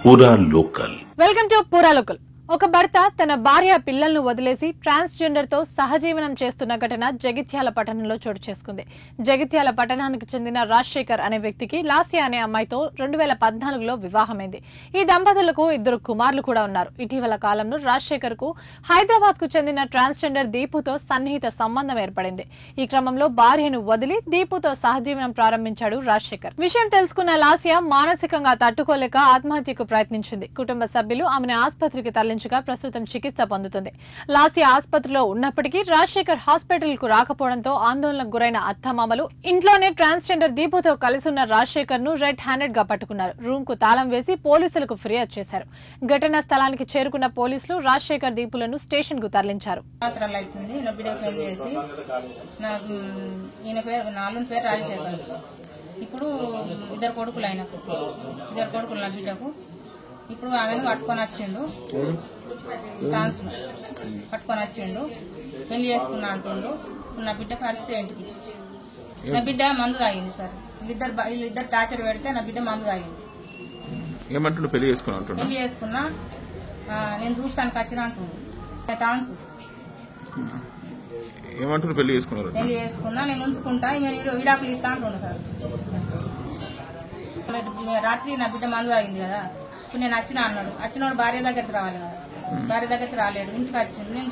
పూరా local. Welcome to పూరా local. ఒక భర్త తన భార్య పిల్లలను వదిలేసి ట్రాన్స్జెండర్ తో సహజీవనం చేస్తున్న ఘటన జగిత్యాల పట్టణంలో చోటు చేసుకుంది. జగిత్యాల పట్టణానికి చెందిన రాజశేఖర్ అనే వ్యక్తికి లాస్య అనే అమ్మాయితో 2014లో వివాహమైంది. ఈ దంపతులకు 2 కుమారులు కూడా ఉన్నారు. ఇటీవల కాలంలో రాజశేఖర్ కు హైదరాబాద్ కు చెందిన ట్రాన్స్జెండర్ దీపుతో సన్నిహిత సంబంధం ఏర్పడింది. ఈ క్రమంలో భార్యను వదిలి దీపుతో సహజీవనం ప్రారంభించాడు రాజశేఖర్. విషయం తెలుసుకున్న లాస్య మానసికంగా తట్టుకోలేక ఆత్మహత్యకు ప్రయత్నించింది. కుటుంబ సభ్యులు ఆమెను ఆసుపత్రికి తరలించారు. ప్రస్తుతం చికిత్స పొందుతుంది. లాస్య ఆసుపత్రిలో ఉన్నప్పటికీ రాజశేఖర్ హాస్పిటల్ కు రాకపోవడంతో ఆందోళనకు గురైన అత్తమామలు ఇంట్లోనే ట్రాన్స్జెండర్ దీపుతో కలిసి ఉన్న రాజశేఖర్ ను రెడ్ హ్యాండెడ్ గా పట్టుకున్నారు. రూమ్ కు తాళం వేసి పోలీసులకు ఫిర్యాదు చేశారు. ఘటనా స్థలానికి చేరుకున్న పోలీసులు రాజశేఖర్ దీపులను స్టేషన్ కు తరలించారు. ఇప్పుడు 2 కొడుకులు ఆయనకు 2 కొడుకులు నా బిడ్డకు. ఇప్పుడు ఆమెను పట్టుకొని వచ్చిండు, ట్రాన్స్ పట్టుకొని వచ్చిండు, పెళ్లి చేసుకున్నా అంటుండు. నా బిడ్డ పరిస్థితి ఏంటిది? నా బిడ్డ మందు తాగింది సార్. వీళ్ళిద్దరు టార్చర్ పెడితే నా బిడ్డ మందు తాగింది. ఏమంటుండు? పెళ్లి చేసుకున్నా నేను చూడటానికి వచ్చిన అంటుండు. ట్రాన్స్ ఏమంటుండు? పెళ్లి చేసుకున్నా నేను ఉంచుకుంటా, విడాకులు ఇస్తా అంటుండు సార్. రాత్రి నా బిడ్డ మందు తాగింది కదా, ఇప్పుడు నేను వచ్చిన అన్నాడు. వచ్చినోడు భార్య దగ్గరికి రావాలి కదా, భార్య దగ్గరికి రాలేడు. ఇంటికి వచ్చిండు, నేను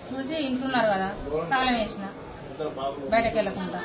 చూసి ఇంట్లో ఉన్నారు కదా, తాళం వేసిన బయటకు వెళ్ళకుండా.